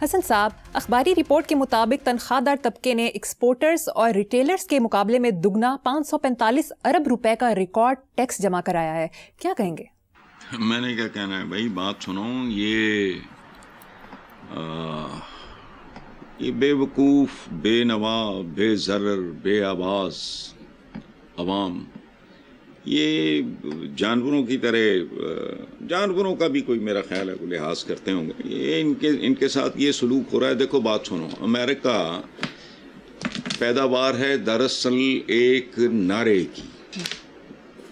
حسن صاحب، اخباری رپورٹ کے مطابق تنخواہ دار طبقے نے ایکسپورٹرز اور ریٹیلرز کے مقابلے میں دگنا 545 ارب روپے کا ریکارڈ ٹیکس جمع کرایا ہے. کیا کہیں گے؟ میں نے کیا کہنا ہے بھائی، بات سنو. یہ بے وقوف، بے نوا، بے ضرر، بے آواز عوام، یہ جانوروں کی طرح، جانوروں کا بھی کوئی میرا خیال ہے کوئی لحاظ کرتے ہوں گے. یہ ان کے ساتھ یہ سلوک ہو رہا ہے. دیکھو بات سنو، امریکہ پیداوار ہے دراصل ایک نعرے کی.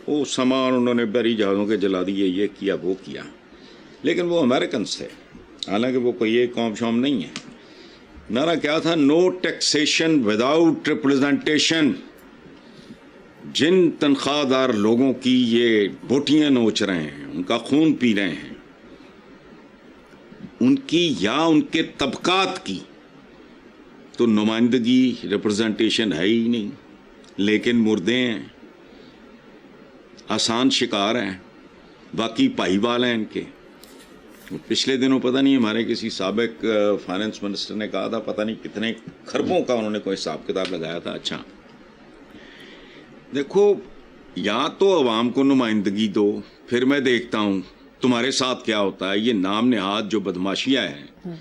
وہ سامان انہوں نے بحری جہازوں کے جلا دیے، یہ کیا وہ کیا، لیکن وہ امریکنس تھے، حالانکہ وہ کوئی ایک قوم شوم نہیں ہے. نعرہ کیا تھا؟ نو ٹیکسیشن وداؤٹ ریپرزنٹیشن. جن تنخواہ دار لوگوں کی یہ بوٹیاں نوچ رہے ہیں، ان کا خون پی رہے ہیں، ان کی یا ان کے طبقات کی تو نمائندگی، ریپرزنٹیشن ہے ہی نہیں، لیکن مردے ہیں، آسان شکار ہیں، باقی پائی وال ہیں ان کے. پچھلے دنوں پتہ نہیں ہمارے کسی سابق فائنانس منسٹر نے کہا تھا، پتہ نہیں کتنے خربوں کا انہوں نے کوئی حساب کتاب لگایا تھا. اچھا دیکھو، یا تو عوام کو نمائندگی دو، پھر میں دیکھتا ہوں تمہارے ساتھ کیا ہوتا ہے. یہ نام نہاد جو بدماشیاں ہیں،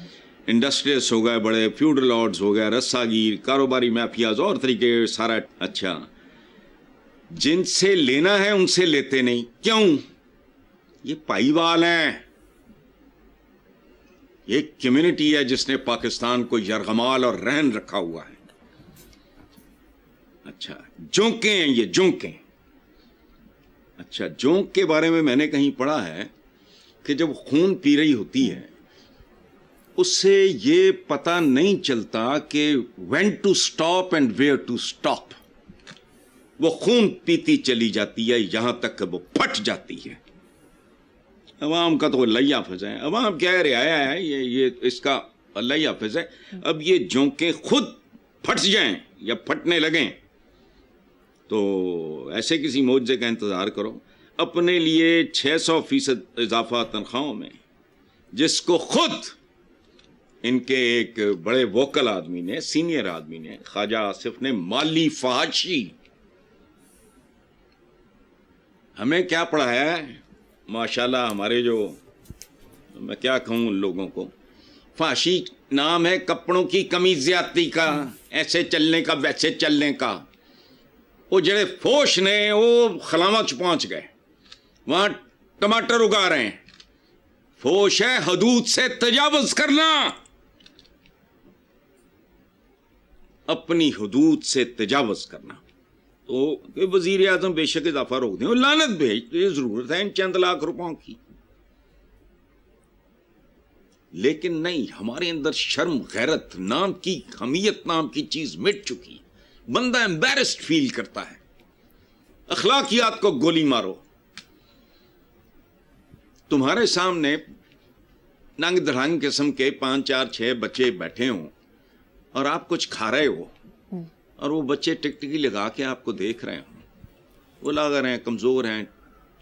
انڈسٹریس ہو گئے، بڑے فیوڈل لارڈز ہو گئے، رسا گیر، کاروباری مافیاز اور طریقے سارا. اچھا، جن سے لینا ہے ان سے لیتے نہیں. کیوں؟ یہ پائی وال ہیں. ایک کمیونٹی ہے جس نے پاکستان کو یرغمال اور رہن رکھا ہوا ہے. اچھا، جونکیں ہیں یہ، جونکیں. اچھا، جونک کے بارے میں نے کہیں پڑھا ہے کہ جب خون پی رہی ہوتی ہے اس سے یہ پتہ نہیں چلتا کہ when to stop and where to stop. وہ خون پیتی چلی جاتی ہے یہاں تک کہ وہ پھٹ جاتی ہے. عوام کا تو اللہ حافظ ہے، عوام کیا رعایا ہے، یہ اس کا اللہ حافظ ہے. اب یہ جونکیں خود پھٹ جائیں یا پھٹنے لگیں تو ایسے کسی معجزے کا انتظار کرو. اپنے لیے 600% اضافہ تنخواہوں میں، جس کو خود ان کے ایک بڑے ووکل آدمی نے، سینئر آدمی نے، خواجہ آصف نے مالی فحاشی. ہمیں کیا پڑھایا ہے ماشاءاللہ ہمارے جو، میں کیا کہوں ان لوگوں کو، فحاشی نام ہے کپڑوں کی کمی زیادتی کا، ایسے چلنے کا ویسے چلنے کا. وہ جڑے فوش نے وہ خلامہ پہنچ گئے، وہاں ٹماٹر اگا رہے ہیں. فوش ہے حدود سے تجاوز کرنا، اپنی حدود سے تجاوز کرنا. تو وزیر اعظم بے شک اضافہ روک دیں، لعنت بھیج، یہ ضرورت ہے ان چند لاکھ روپوں کی. لیکن نہیں، ہمارے اندر شرم غیرت نام کی، حمیت نام کی چیز مٹ چکی. بندہ امبیرسڈ فیل کرتا ہے. اخلاقیات کو گولی مارو. تمہارے سامنے ننگ دھڑنگ قسم کے 5 4 6 بچے بیٹھے ہوں اور آپ کچھ کھا رہے ہو اور وہ بچے ٹکٹکی لگا کے آپ کو دیکھ رہے ہوں. وہ لاغر ہیں، کمزور ہیں،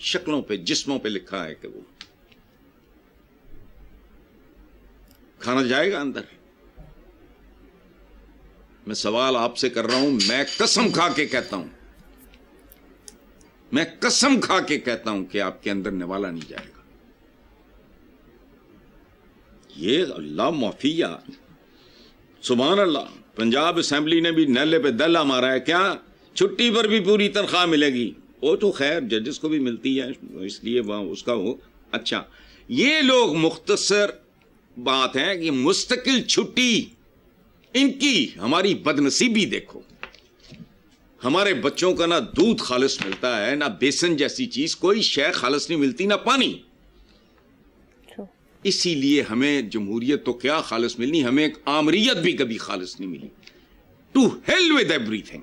شکلوں پہ جسموں پہ لکھا ہے کہ وہ کھانا جائے گا اندر. میں سوال آپ سے کر رہا ہوں، میں قسم کھا کے کہتا ہوں، میں قسم کھا کے کہتا ہوں کہ آپ کے اندر نوالا نہیں جائے گا. یہ اللہ معافیا، سبحان اللہ. پنجاب اسمبلی نے بھی نیلے پہ دلہ مارا ہے، کیا چھٹی پر بھی پوری تنخواہ ملے گی. وہ تو خیر ججز کو بھی ملتی ہے، اس لیے اس کا وہ. اچھا، یہ لوگ مختصر بات ہے کہ مستقل چھٹی ان کی. ہماری بدنصیبی دیکھو، ہمارے بچوں کا نہ دودھ خالص ملتا ہے، نہ بیسن جیسی چیز، کوئی شے خالص نہیں ملتی، نہ پانی. اسی لیے ہمیں جمہوریت تو کیا خالص ملنی، ہمیں ایک آمریت بھی کبھی خالص نہیں ملی. ٹو ہیل ود ایوری تھنگ.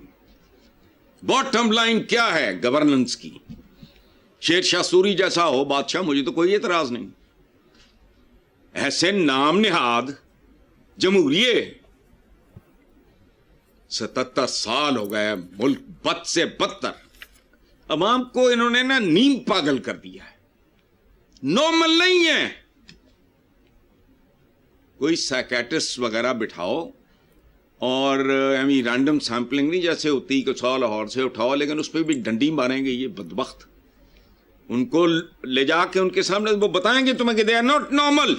باٹم لائن کیا ہے گورننس کی؟ شیر شاہ سوری جیسا ہو بادشاہ، مجھے تو کوئی اعتراض نہیں. ایسے نام نہاد جمہوریت 77 سال ہو گئے، ملک بد سے بدتر. عوام کو انہوں نے نا نیم پاگل کر دیا ہے. نارمل نہیں ہے. کوئی سائیکیٹرسٹ وغیرہ بٹھاؤ اور رینڈم سیمپلنگ نہیں جیسے ہوتی کہ 100 لاہور سے اٹھاؤ, لیکن اس پہ بھی ڈنڈی ماریں گے یہ بدبخت. ان کو لے جا کے ان کے سامنے وہ بتائیں گے تمہیں کہ دے آر ناٹ نارمل.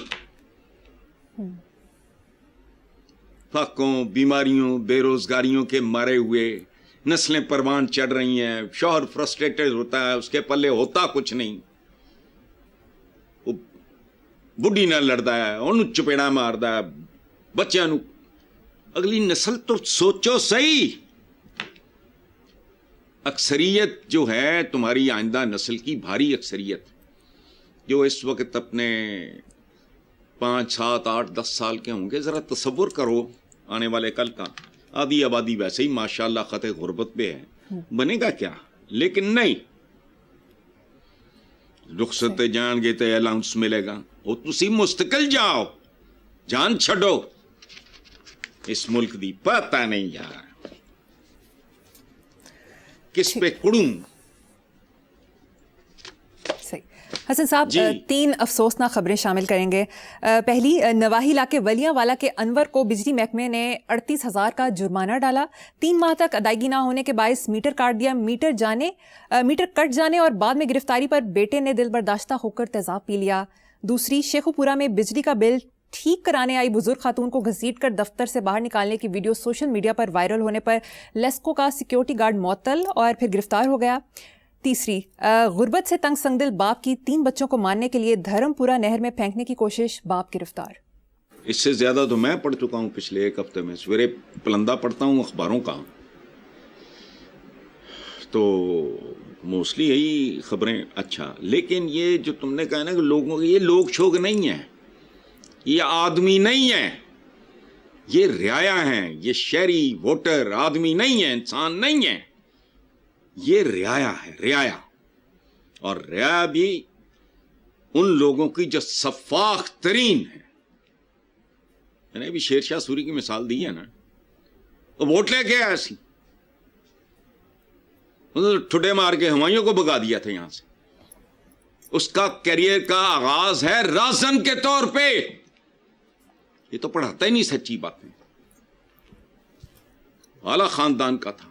فاقوں, بیماریوں, بے روزگاریوں کے مارے ہوئے نسلیں پروان چڑھ رہی ہیں, شوہر فرسٹریٹڈ ہوتا ہے, اس کے پلے ہوتا کچھ نہیں, وہ بڈھی نہ لڑتا ہے, انہوں چپیڑا مارتا ہے بچیاں نو. اگلی نسل تو سوچو صحیح. اکثریت جو ہے تمہاری آئندہ نسل کی بھاری اکثریت جو اس وقت اپنے 5, 7, 8, 10 سال کے ہوں گے, ذرا تصور کرو آنے والے کل کا. آدھی آبادی ویسے ہی ماشاءاللہ خط غربت پہ ہے, بنے گا کیا؟ لیکن نہیں, رخصت جان گے تو الاؤنس ملے گا, وہ تسی مستقل جاؤ, جان چھڈو اس ملک دی. پتہ نہیں یار کس پہ کڑوں. حسن صاحب, 3 افسوسناک خبریں شامل کریں گے. پہلی, نواحی علاقے ولیاں والا کے انور کو بجلی محکمے نے 38,000 کا جرمانہ ڈالا. 3 ماہ تک ادائیگی نہ ہونے کے باعث میٹر کاٹ دیا. میٹر کٹ جانے اور بعد میں گرفتاری پر بیٹے نے دل برداشتہ ہو کر تیزاب پی لیا. دوسری, شیخو پورہ میں بجلی کا بل ٹھیک کرانے آئی بزرگ خاتون کو گھسیٹ کر دفتر سے باہر نکالنے کی ویڈیو سوشل میڈیا پر وائرل ہونے پر لیسکو کا سیکیورٹی گارڈ معطل اور پھر گرفتار ہو گیا. تیسری, غربت سے تنگ سنگ دل باپ کی 3 بچوں کو مارنے کے لیے دھرم پورہ نہر میں پھینکنے کی کوشش, باپ گرفتار. اس سے زیادہ تو میں پڑھ چکا ہوں پچھلے 1 ہفتے میں. سویرے پلندہ پڑھتا ہوں اخباروں کا, تو موسٹلی یہی خبریں. اچھا, لیکن یہ جو تم نے کہا نا کہ لوگوں کے, یہ لوگ شوگ نہیں ہیں, یہ آدمی نہیں ہیں, یہ رعایا ہیں, یہ شہری ووٹر آدمی نہیں ہیں, انسان نہیں ہیں, یہ رعایا ہے, رعایا. اور رعایا بھی ان لوگوں کی جو سفاق ترین ہے. میں نے ابھی شیر شاہ سوری کی مثال دی ہے نا, وہ ووٹ لے کے آیا سی, ٹھڈے مار کے ہمایوں کو بگا دیا تھا یہاں سے. اس کا کیریئر کا آغاز ہے رازن کے طور پہ. یہ تو پڑھاتا ہی نہیں سچی باتیں. اعلی خاندان کا تھا,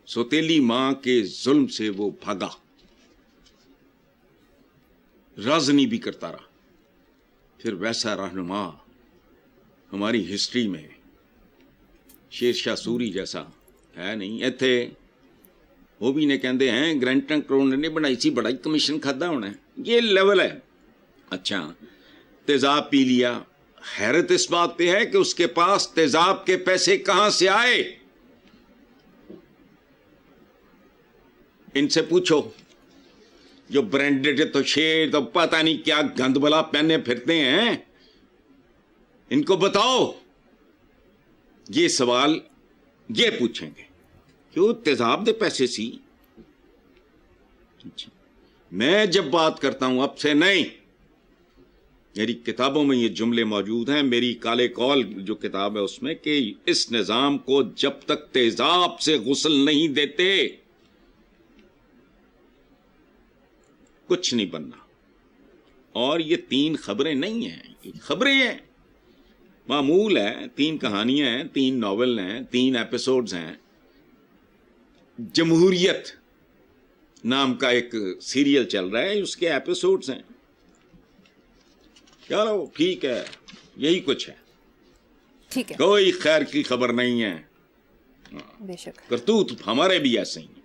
سوتیلی ماں کے ظلم سے وہ بھاگا, رازنی بھی کرتا رہا. پھر ویسا رہنما ہماری ہسٹری میں شیر شاہ سوری جیسا ہے نہیں. ایتھے وہ بھی نے کہندے ہیں گرینٹن کروڑ نے بنائی سی بڑائی کمیشن کھادا ہونا ہے, یہ لیول ہے. اچھا, تیزاب پی لیا. حیرت اس بات پہ ہے کہ اس کے پاس تیزاب کے پیسے کہاں سے آئے. ان سے پوچھو جو برانڈڈ تو شیر تو پتہ نہیں کیا گند بلا پہنے پھرتے ہیں, ان کو بتاؤ. یہ سوال یہ پوچھیں گے کہ وہ تیزاب دے پیسے سی. میں جب بات کرتا ہوں اب سے نہیں, میری کتابوں میں یہ جملے موجود ہیں, میری کالے کال جو کتاب ہے اس میں, کہ اس نظام کو جب تک تیزاب سے غسل نہیں دیتے کچھ نہیں بننا. اور یہ 3 خبریں نہیں ہیں, یہ خبریں ہیں, معمول ہے. 3 کہانیاں ہیں, 3 ناول ہیں, 3 ایپیسوڈز ہیں. جمہوریت نام کا ایک سیریل چل رہا ہے, اس کے ایپیسوڈز ہیں. چلو ٹھیک ہے, یہی کچھ ہے. ٹھیک ہے, کوئی خیر کی خبر نہیں ہے. بے شک کرتوت ہمارے بھی ایسے ہی ہیں.